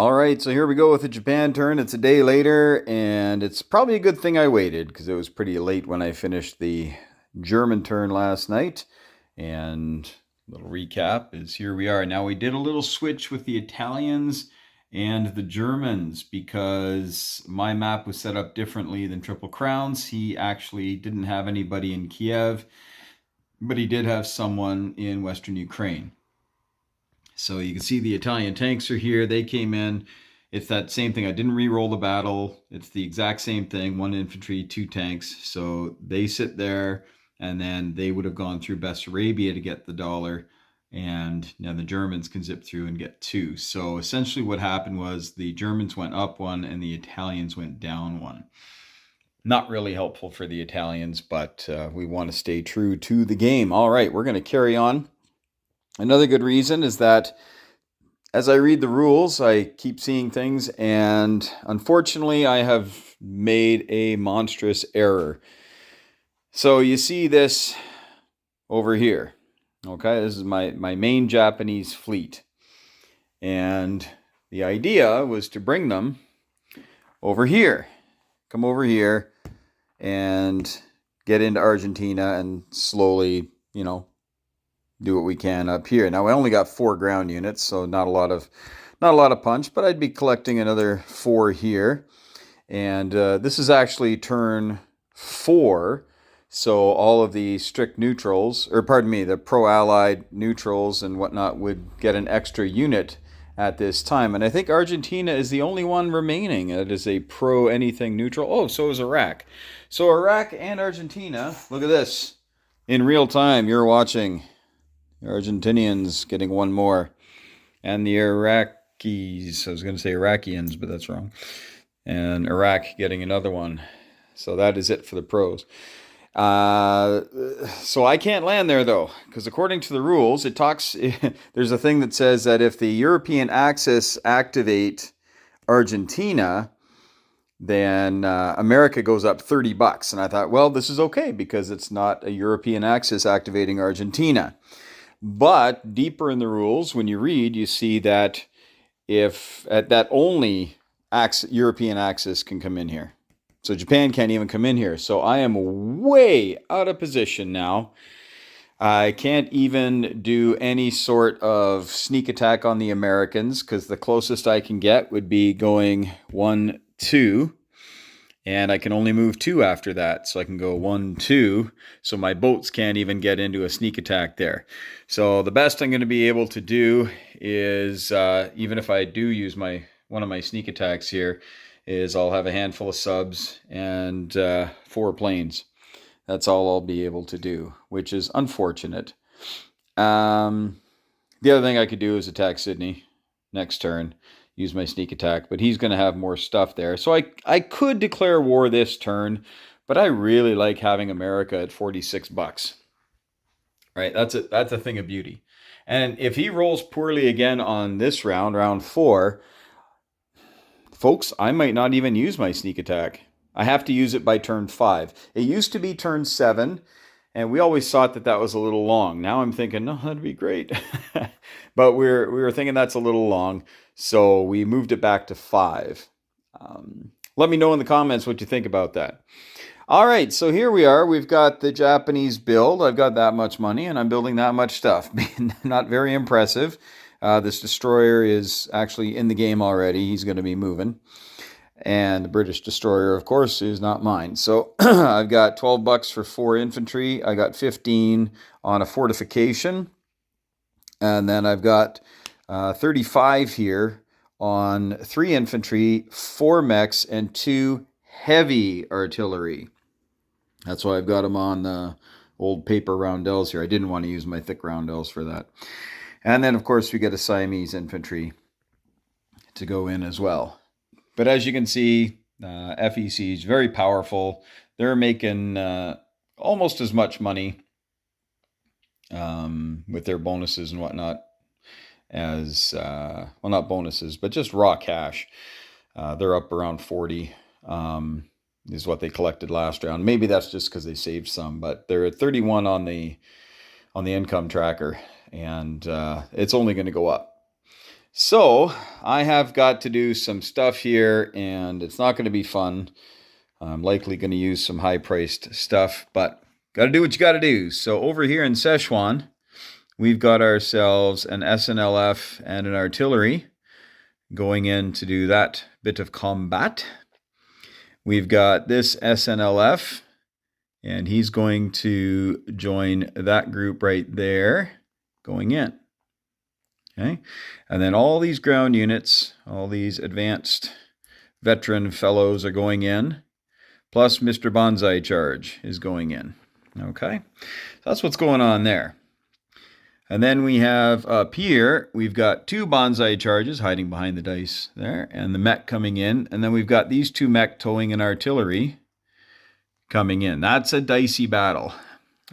All right, so here we go with the Japan turn. It's a day later, and it's probably a good thing I waited because it was pretty late when I finished the German turn last night. And a little recap is here we are. Now we did a little switch with the Italians and the Germans because my map was set up differently than Triple Crown's. He actually didn't have anybody in Kiev, but he did have someone in Western Ukraine. So you can see the Italian tanks are here. They came in. It's that same thing. I didn't re-roll the battle. It's the exact same thing. 1 infantry, 2 tanks. So they sit there, and then they would have gone through Bessarabia to get the dollar. And now the Germans can zip through and get 2. So essentially what happened was the Germans went up 1 and the Italians went down 1. Not really helpful for the Italians, but we want to stay true to the game. All right, we're going to carry on. Another good reason is that as I read the rules, I keep seeing things, and unfortunately, I have made a monstrous error. So you see this over here. Okay, this is my main Japanese fleet. And the idea was to bring them over here. Come over here and get into Argentina and slowly, do what we can up here. Now I only got 4 ground units, so not a lot of punch, but I'd be collecting another 4 here. And this is actually turn 4, so all of the strict neutrals, or pardon me, the pro-allied neutrals and whatnot would get an extra unit at this time. And I think Argentina is the only one remaining that is a pro-anything neutral. Oh, so is Iraq. So Iraq and Argentina, look at this. In real time, you're watching the Argentinians getting 1 more. And the Iraqis, I was going to say Iraqians, but that's wrong. And Iraq getting another 1. So that is it for the pros. So I can't land there, though, because according to the rules, it talks. There's a thing that says that if the European Axis activate Argentina, then America goes up $30. And I thought, well, this is okay because it's not a European Axis activating Argentina. But deeper in the rules, when you read, you see that if that only European Axis can come in here. So Japan can't even come in here. So I am way out of position now. I can't even do any sort of sneak attack on the Americans because the closest I can get would be going 1, 2. And I can only move 2 after that. So I can go 1, 2. So my boats can't even get into a sneak attack there. So the best I'm going to be able to do is, even if I do use one of my sneak attacks here, is I'll have a handful of subs and 4 planes. That's all I'll be able to do, which is unfortunate. The other thing I could do is attack Sydney next turn. Use my sneak attack, but he's going to have more stuff there. So I could declare war this turn, but I really like having America at $46. Right? That's a thing of beauty. And if he rolls poorly again on this round 4, folks, I might not even use my sneak attack. I have to use it by turn 5. It used to be turn 7, and we always thought that was a little long. Now I'm thinking, no, that'd be great. But we were thinking that's a little long. So we moved it back to 5. Let me know in the comments what you think about that. All right, so here we are. We've got the Japanese build. I've got that much money, and I'm building that much stuff. Not very impressive. This destroyer is actually in the game already. He's going to be moving. And the British destroyer, of course, is not mine. So I've got $12 for 4 infantry. I got 15 on a fortification. And then I've got 35 here on 3 infantry, 4 mechs, and 2 heavy artillery. That's why I've got them on old paper roundels here. I didn't want to use my thick roundels for that. And then, of course, we get a Siamese infantry to go in as well. But as you can see, FEC is very powerful. They're making almost as much money with their bonuses and whatnot as, well, not bonuses, but just raw cash. They're up around 40 is what they collected last round. Maybe that's just because they saved some, but they're at 31 on the income tracker, and it's only going to go up. So I have got to do some stuff here, and it's not going to be fun. I'm likely going to use some high-priced stuff, but got to do what you got to do. So over here in Szechuan, we've got ourselves an SNLF and an artillery going in to do that bit of combat. We've got this SNLF, and he's going to join that group right there going in. Okay, and then all these ground units, all these advanced veteran fellows are going in, plus Mr. Banzai Charge is going in. Okay, so that's what's going on there. And then we have up here, we've got two Banzai Charges hiding behind the dice there, and the mech coming in, and then we've got these two mech towing an artillery coming in. That's a dicey battle.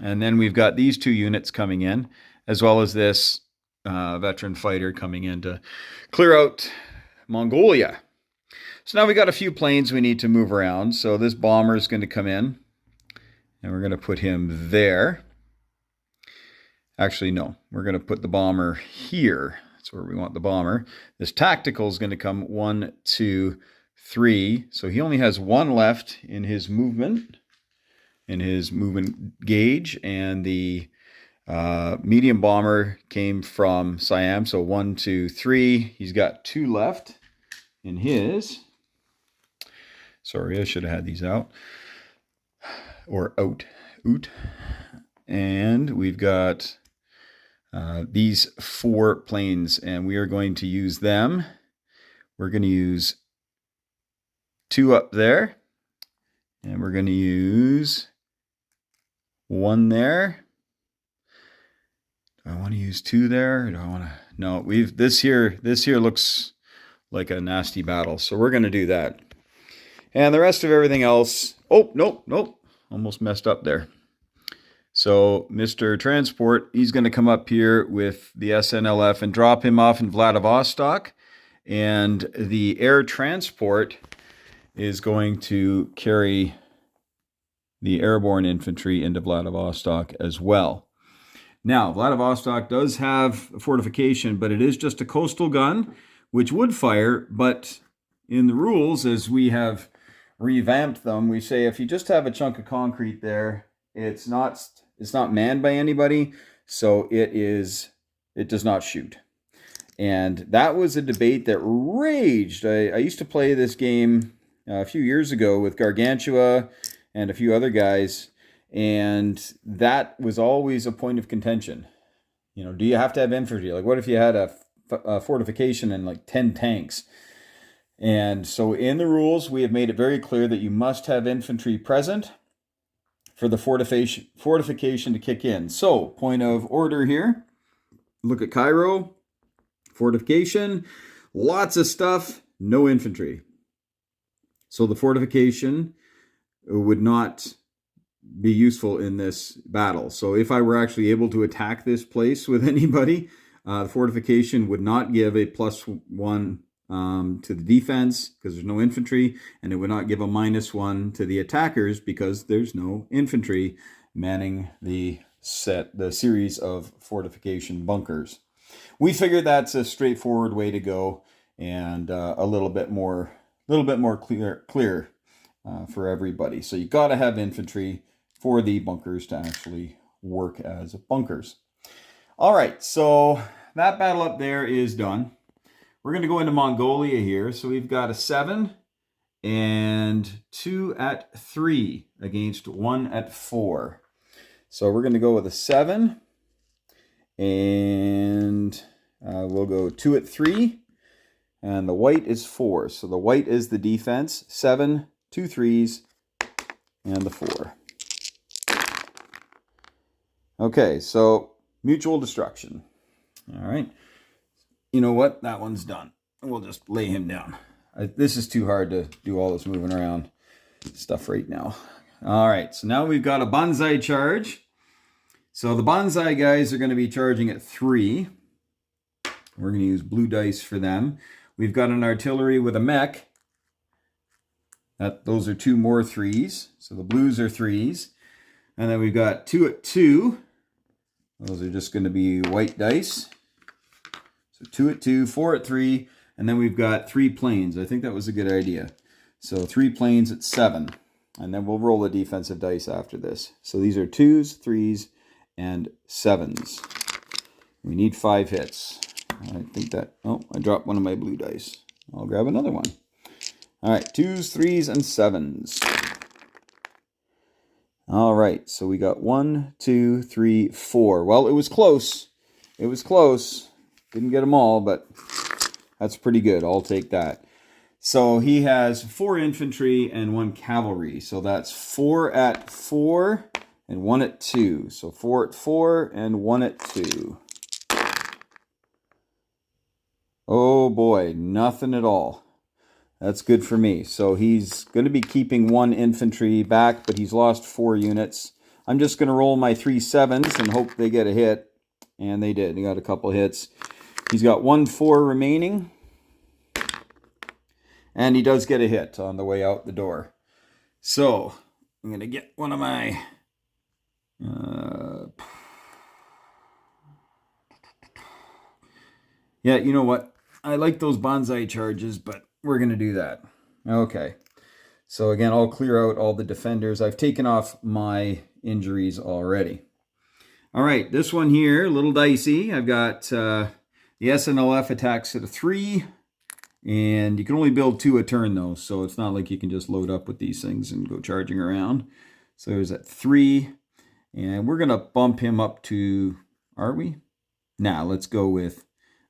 And then we've got these two units coming in, as well as this veteran fighter coming in to clear out Mongolia. So now we got a few planes we need to move around. So this bomber is going to come in, and we're going to put him there. Actually, no, we're going to put the bomber here. That's where we want the bomber. This tactical is going to come 1, 2, 3. So he only has one left in his movement gauge, and the medium bomber came from Siam, so 1, 2, 3. He's got 2 left in his. Sorry, I should have had these out. Or out. And we've got these 4 planes, and we are going to use them. We're going to use 2 up there, and we're going to use 1 there. Do I want to use 2 there? Or do I want to? No, this here looks like a nasty battle, so we're going to do that. And the rest of everything else. Oh, nope. Almost messed up there. So Mr. Transport, he's going to come up here with the SNLF and drop him off in Vladivostok. And the air transport is going to carry the airborne infantry into Vladivostok as well. Now, Vladivostok does have a fortification, but it is just a coastal gun, which would fire. But in the rules, as we have revamped them, we say if you just have a chunk of concrete there, it's not manned by anybody, so it does not shoot. And that was a debate that raged. I used to play this game a few years ago with Gargantua and a few other guys, and that was always a point of contention. You know, do you have to have infantry? Like, what if you had a fortification and like 10 tanks? And so in the rules, we have made it very clear that you must have infantry present for the fortification to kick in. So, point of order here. Look at Cairo. Fortification. Lots of stuff. No infantry. So the fortification would not be useful in this battle. So if I were actually able to attack this place with anybody, the fortification would not give a +1 to the defense because there's no infantry, and it would not give a -1 to the attackers because there's no infantry manning the series of fortification bunkers. We figured that's a straightforward way to go, and a little bit more clear for everybody. So you got to have infantry for the bunkers to actually work as bunkers. All right, so that battle up there is done. We're going to go into Mongolia here. So we've got a 7 and 2 at 3 against 1 at 4. So we're going to go with a 7, and we'll go 2 at 3, and the white is 4. So the white is the defense, 7, 2 3s, and the 4. Okay, so mutual destruction. All right. You know what? That one's done. We'll just lay him down. This is too hard to do all this moving around stuff right now. All right, so now we've got a Banzai charge. So the Banzai guys are going to be charging at 3. We're going to use blue dice for them. We've got an artillery with a mech. Those are 2 more 3s. So the blues are 3s. And then we've got 2 at 2. Those are just going to be white dice. So 2 at 2, 4 at 3, and then we've got 3 planes. I think that was a good idea. So 3 planes at 7, and then we'll roll the defensive dice after this. So these are 2s, 3s, and 7s. We need 5 hits. I think that, oh, I dropped one of my blue dice. I'll grab another one. All right, 2s, 3s, and 7s. All right, so we got 1, 2, 3, 4. Well, it was close. It was close. Didn't get them all, but that's pretty good. I'll take that. So he has 4 infantry and 1 cavalry. So that's 4 at 4 and 1 at 2. So 4 at 4 and 1 at 2. Oh boy, nothing at all. That's good for me. So he's going to be keeping 1 infantry back, but he's lost 4 units. I'm just going to roll my 3 7s and hope they get a hit. And they did. They got a couple hits. He's got 1 4 remaining. And he does get a hit on the way out the door. So I'm going to get one of my... yeah, you know what? I like those bonsai charges, but we're going to do that. Okay. So again, I'll clear out all the defenders. I've taken off my injuries already. All right, this one here, a little dicey. I've got the SNLF attacks at a 3. And you can only build 2 a turn, though. So it's not like you can just load up with these things and go charging around. So there's that 3. And we're going to bump him up to... Are we? Now, let's go with...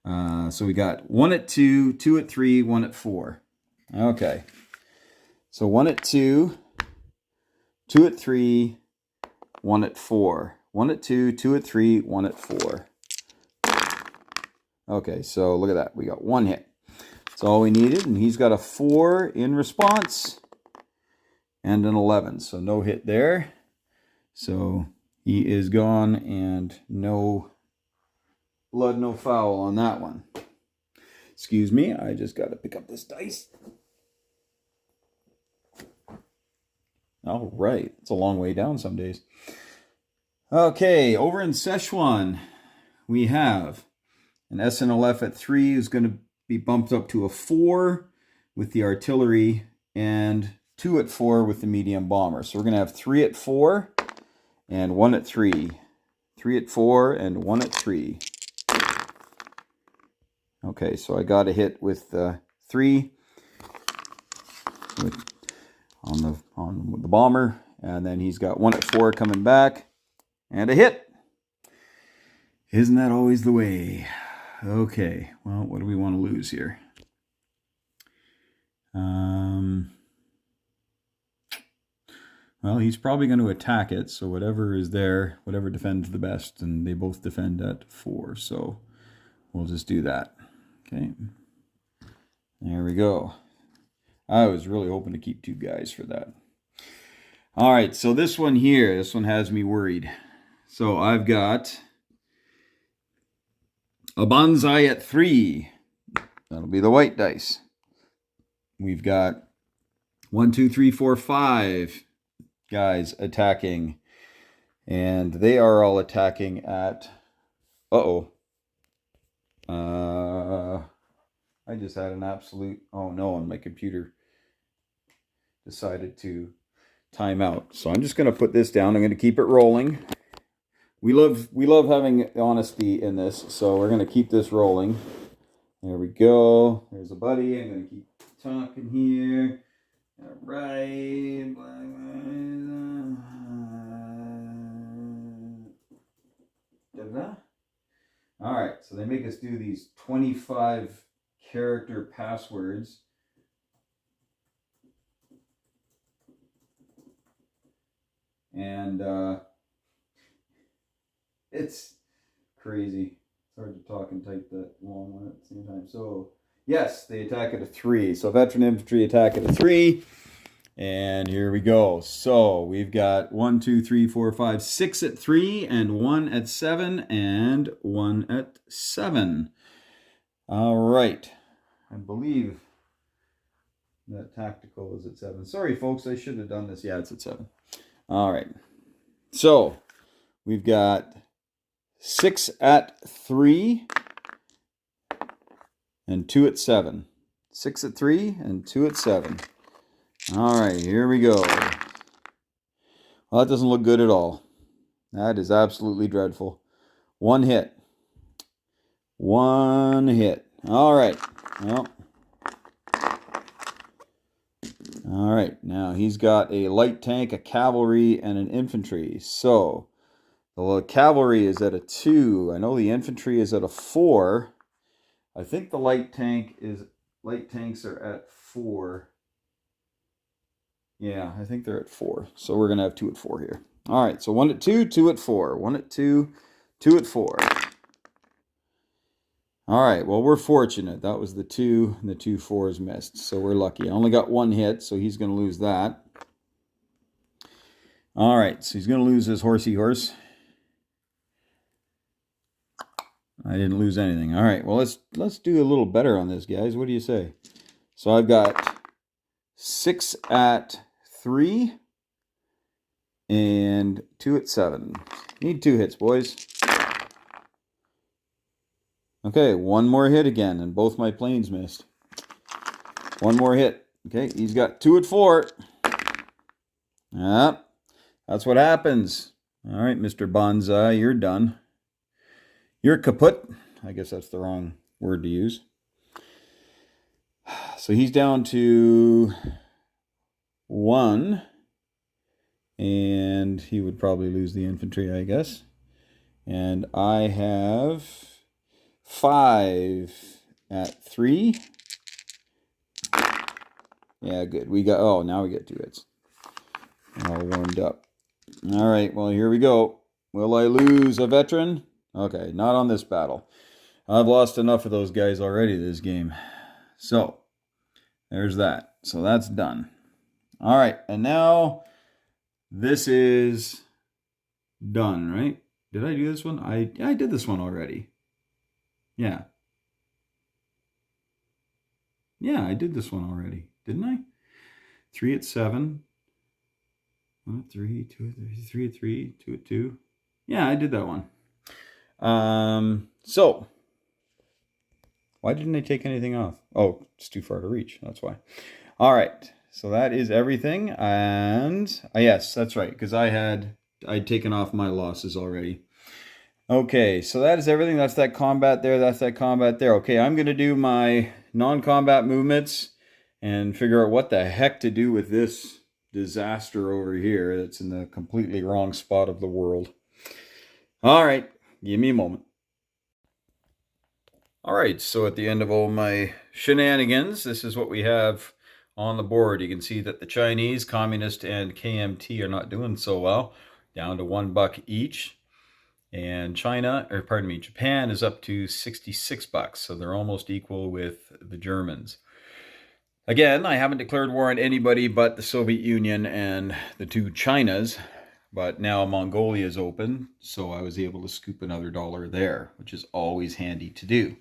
so we got 1 at 2, 2 at 3, 1 at 4. Okay. So 1 at 2, 2 at 3, 1 at 4. 1 at 2, 2 at 3, 1 at 4. Okay, so look at that. We got 1 hit. That's all we needed. And he's got a 4 in response and an 11. So no hit there. So he is gone and no blood, no foul on that one. Excuse me, I just got to pick up this dice. All right, it's a long way down some days. Okay, over in Szechuan, we have an SNLF at 3 is going to be bumped up to a 4 with the artillery and 2 at 4 with the medium bomber. So we're going to have 3 at 4 and 1 at 3. 3 at 4 and 1 at 3. Okay, so I got a hit with 3 on the bomber, and then he's got 1 at 4 coming back and a hit. Isn't that always the way? Okay, well, what do we want to lose here? Well, he's probably going to attack it, so whatever is there, whatever defends the best, and they both defend at 4, so we'll just do that. Okay, there we go. I was really hoping to keep 2 guys for that. All right, so this one here, this one has me worried. So I've got a bonsai at 3. That'll be the white dice. We've got 1, 2, 3, 4, 5 guys attacking. And they are all attacking at... I just had an absolute... Oh no, and my computer decided to time out. So I'm just going to put this down. I'm going to keep it rolling. We love having honesty in this, so we're going to keep this rolling. There we go. There's a buddy. I'm going to keep talking here. All right. All right, so they make us do these 25 character passwords. And it's crazy. It's hard to talk and type that long one at the same time. So, yes, they attack at a 3. So, veteran infantry attack at a 3. And here we go. So, we've got 1, 2, 3, 4, 5, 6 at 3, and 1 at 7, and 1 at 7. All right. I believe that tactical is at 7. Sorry, folks, I should have done this. Yeah, it's at 7. All right. So, we've got 6 at 3. and 2 at 7. 6 at 3 and 2 at 7. All right, here we go. Well, that doesn't look good at all. That is absolutely dreadful. One hit. One hit. All right. Well. All right. Now he's got a light tank, a cavalry, and an infantry. So the cavalry is at a 2. I know the infantry is at a 4. I think the light tanks are at 4. Yeah, I think they're at 4. So we're going to have 2 at 4 here. All right, so 1 at 2, 2 at 4. 1 at 2, 2 at 4. All right, well, we're fortunate. That was the 2, and the 2 4s missed. So we're lucky. I only got 1 hit, so he's going to lose that. All right, so he's going to lose his horsey horse. I didn't lose anything. All right, well, let's do a little better on this, guys. What do you say? So I've got 6 at 3 and 2 at 7. Need 2 hits, boys. Okay, 1 more hit again, and both my planes missed. 1 more hit. Okay, he's got 2 at 4. Yep, that's what happens. All right, Mr. Bonsai, you're done. You're kaput. I guess that's the wrong word to use. So he's down to 1. And he would probably lose the infantry, I guess. And I have 5 at 3. Yeah, good. We got, oh, now we get 2 hits. All warmed up. All right, well, here we go. Will I lose a veteran? Okay, not on this battle. I've lost enough of those guys already this game. So, there's that. So that's done. All right, and now this is done, right? Did I do this one? I did this one already. Yeah. Yeah, I did this one already, didn't I? 3 at 7. 1 at 3, 2 at 3, 3 at 3, 2 at 2. Yeah, I did that one. So why didn't I take anything off? Oh, it's too far to reach. That's why. All right. So that is everything. And yes, that's right. Because I'd taken off my losses already. Okay. So that is everything. That's that combat there. That's that combat there. Okay. I'm going to do my non-combat movements and figure out what the heck to do with this disaster over here that's in the completely wrong spot of the world. All right. Give me a moment. All right, so at the end of all my shenanigans, this is what we have on the board. You can see that the Chinese, Communist, and KMT are not doing so well, down to $1 each. And Japan is up to $66, so they're almost equal with the Germans. Again, I haven't declared war on anybody but the Soviet Union and the 2 Chinas. But now Mongolia is open, so I was able to scoop another $1 there, which is always handy to do.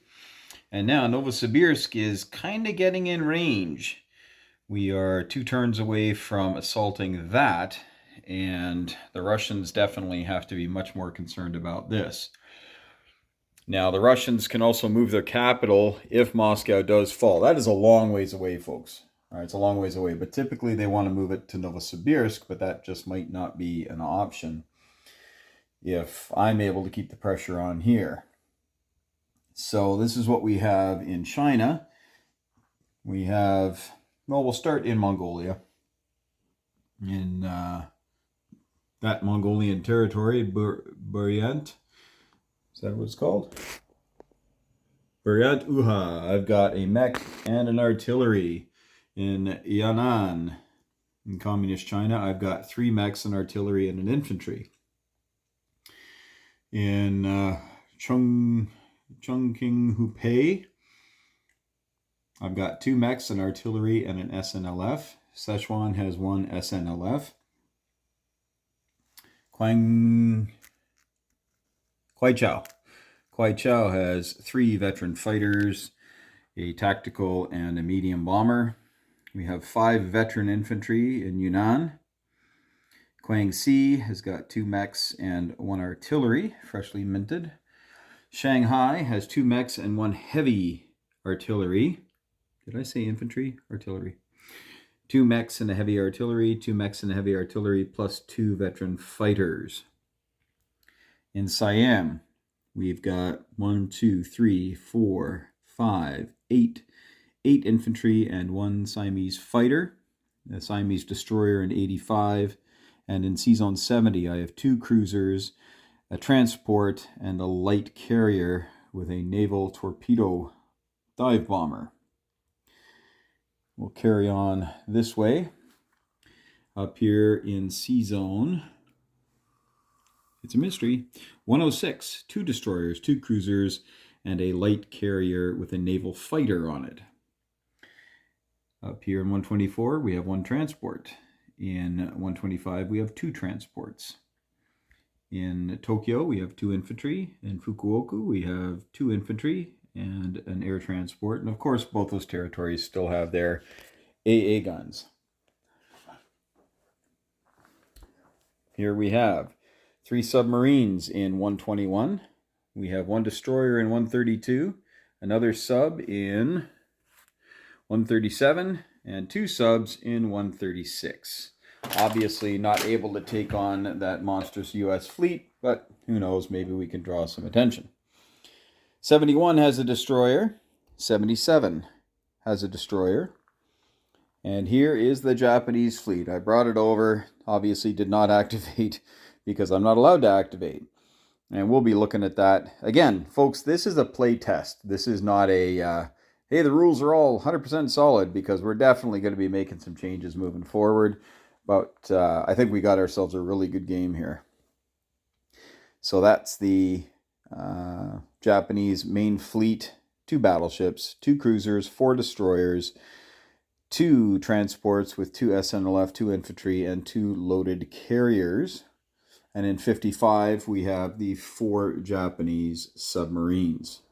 And now Novosibirsk is kind of getting in range. We are 2 turns away from assaulting that, and the Russians definitely have to be much more concerned about this. Now, the Russians can also move their capital if Moscow does fall. That is a long ways away, folks. All right, it's a long ways away, but typically they want to move it to Novosibirsk, but that just might not be an option if I'm able to keep the pressure on here. So this is what we have in China. We have, well, we'll start in Mongolia. In that Mongolian territory, Buryat. Is that what it's called? Buryat Uha. I've got a mech and an artillery. In Yan'an, in Communist China, I've got 3 mechs, an artillery, and an infantry. In Chongqing Hubei, I've got 2 mechs, an artillery, and an SNLF. Sichuan has 1 SNLF. Kwaichao has 3 veteran fighters, a tactical, and a medium bomber. We have 5 veteran infantry in Yunnan. Guangxi has got 2 mechs and 1 artillery, freshly minted. Shanghai has 2 mechs and 1 heavy artillery. Did I say infantry? Artillery. 2 mechs and a heavy artillery, 2 mechs and a heavy artillery, plus 2 veteran fighters. In Siam, we've got 1, 2, 3, 4, 5, 8 infantry and 1 Siamese fighter, a Siamese destroyer in 85. And in C-Zone 70, I have 2 cruisers, a transport, and a light carrier with a naval torpedo dive bomber. We'll carry on this way. Up here in C-Zone, it's a mystery. 106, 2 destroyers, 2 cruisers, and a light carrier with a naval fighter on it. Up here in 124, we have 1 transport. In 125, we have 2 transports. In Tokyo, we have 2 infantry. In Fukuoka, we have 2 infantry and an air transport. And of course, both those territories still have their AA guns. Here we have 3 submarines in 121. We have 1 destroyer in 132, another sub in 137, and 2 subs in 136. Obviously not able to take on that monstrous US fleet, but who knows, maybe we can draw some attention. 71 has a destroyer, 77 has a destroyer, and here is the Japanese fleet. I brought it over, obviously did not activate because I'm not allowed to activate. And we'll be looking at that. Again, folks, this is a play test. This is not a, hey, the rules are all 100% solid, because we're definitely going to be making some changes moving forward. But I think we got ourselves a really good game here. So that's the Japanese main fleet. 2 battleships, 2 cruisers, 4 destroyers, 2 transports with 2 SNLF, 2 infantry, and 2 loaded carriers. And in 55, we have the 4 Japanese submarines.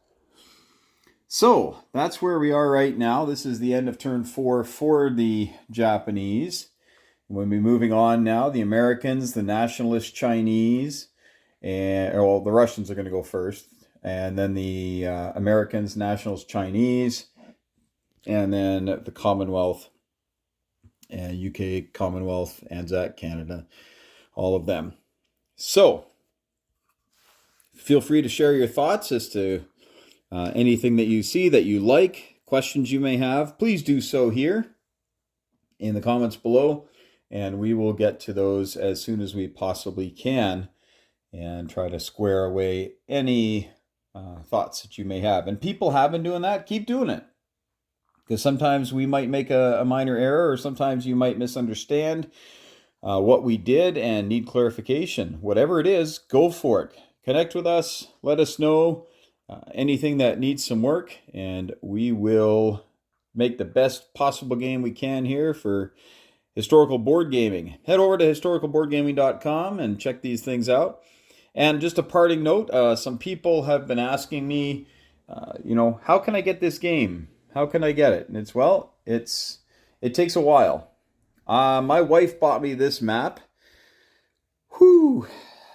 So that's where we are right now. This is the end of turn 4 for the Japanese. We'll be moving on now. The Americans, the nationalist Chinese, and well, the Russians are going to go first. And then the Americans, nationalist Chinese, and then the Commonwealth, UK, Commonwealth, Anzac, Canada, all of them. So, feel free to share your thoughts as to anything that you see that you like, questions you may have. Please do so here in the comments below, and we will get to those as soon as we possibly can and try to square away any thoughts that you may have. And people have been doing that. Keep doing it. Because sometimes we might make a minor error, or sometimes you might misunderstand what we did and need clarification. Whatever it is, go for it. Connect with us. Let us know anything that needs some work, and we will make the best possible game we can here for historical board gaming. Head over to historicalboardgaming.com and check these things out. And just a parting note, some people have been asking me, how can I get this game? How can I get it? And it takes a while. My wife bought me this map,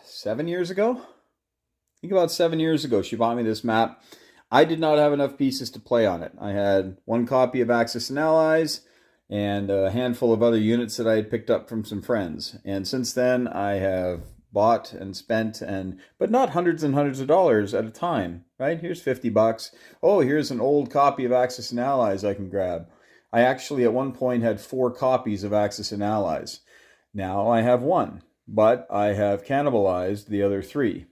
7 years ago? I think about 7 years ago she bought me this map. I did not have enough pieces to play on it. I had 1 copy of Axis and Allies and a handful of other units that I had picked up from some friends. And since then I have bought and spent, but not hundreds and hundreds of dollars at a time, right? Here's $50. Oh, here's an old copy of Axis and Allies I can grab. I actually at one point had 4 copies of Axis and Allies. Now I have 1, but I have cannibalized the other 3.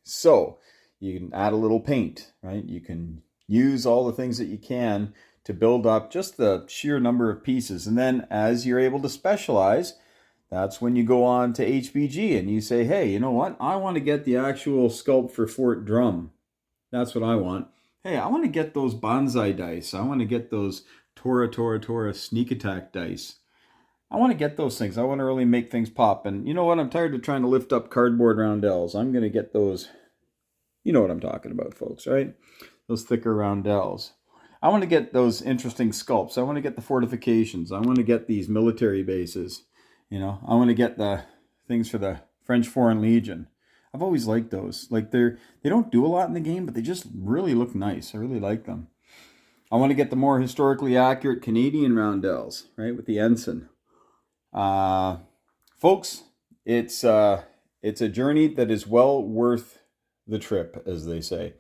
So you can add a little paint, right? You can use all the things that you can to build up just the sheer number of pieces. And then as you're able to specialize, that's when you go on to HBG and you say, hey, you know what? I want to get the actual sculpt for Fort Drum. That's what I want. Hey, I want to get those Banzai dice. I want to get those Tora sneak attack dice. I want to get those things. I want to really make things pop. And you know what? I'm tired of trying to lift up cardboard roundels. I'm going to get those. You know what I'm talking about, folks, right? Those thicker roundels. I want to get those interesting sculpts. I want to get the fortifications. I want to get these military bases. I want to get the things for the French Foreign Legion. I've always liked those. Like they don't do a lot in the game, but they just really look nice. I really like them. I want to get the more historically accurate Canadian roundels, right, with the ensign. Folks, it's a journey that is well worth the trip, as they say.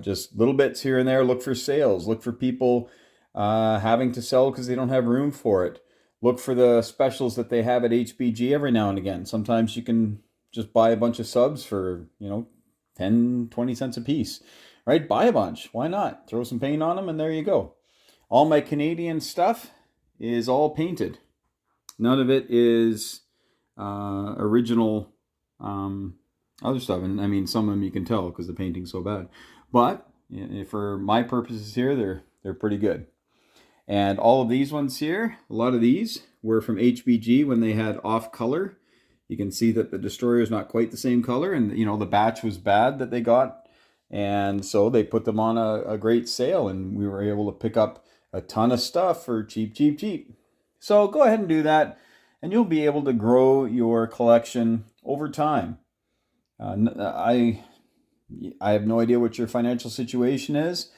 Just little bits here and there. Look for sales. Look for people having to sell because they don't have room for it. Look for the specials that they have at HBG every now and again. Sometimes you can just buy a bunch of subs for, 10, 20 cents a piece, right? Buy a bunch. Why not? Throw some paint on them and there you go. All my Canadian stuff is all painted. None of it is original other stuff. And I mean, some of them you can tell because the painting's so bad. But for my purposes here, they're pretty good. And all of these ones here, a lot of these were from HBG when they had off color. You can see that the destroyer is not quite the same color, and the batch was bad that they got, and so they put them on a great sale, and we were able to pick up a ton of stuff for cheap, cheap, cheap. So go ahead and do that, and you'll be able to grow your collection over time. I have no idea what your financial situation is,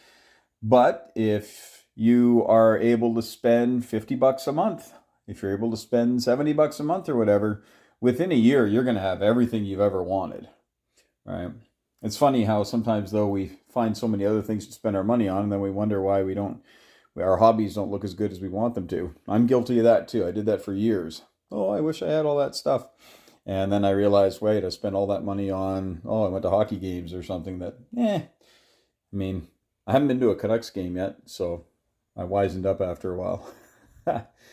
but if you are able to spend $50 a month, if you're able to spend $70 a month or whatever, within a year, you're going to have everything you've ever wanted, right? It's funny how sometimes, though, we find so many other things to spend our money on, and then we wonder why our hobbies don't look as good as we want them to. I'm guilty of that, too. I did that for years. Oh, I wish I had all that stuff. And then I realized, wait, I spent all that money on, I went to hockey games or something that, I mean, I haven't been to a Canucks game yet, so I wisened up after a while.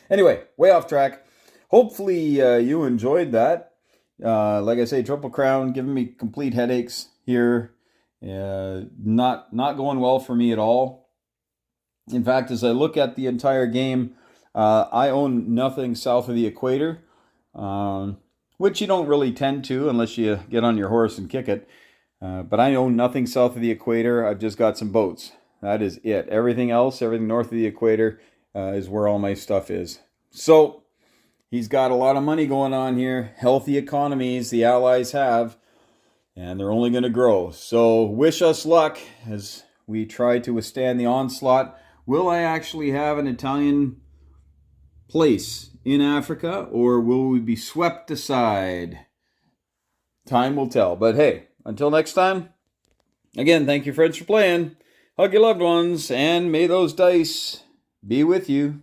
Anyway, way off track. Hopefully you enjoyed that. Like I say, Triple Crown giving me complete headaches here. Not going well for me at all. In fact, as I look at the entire game, I own nothing south of the equator, which you don't really tend to unless you get on your horse and kick it. But I own nothing south of the equator. I've just got some boats. That is it. Everything else, everything north of the equator is where all my stuff is. So he's got a lot of money going on here. Healthy economies the Allies have, and they're only going to grow. So wish us luck as we try to withstand the onslaught. Will I actually have an Italian place in Africa, or will we be swept aside? Time will tell. But hey, until next time, again, thank you, friends, for playing. Hug your loved ones, and may those dice be with you.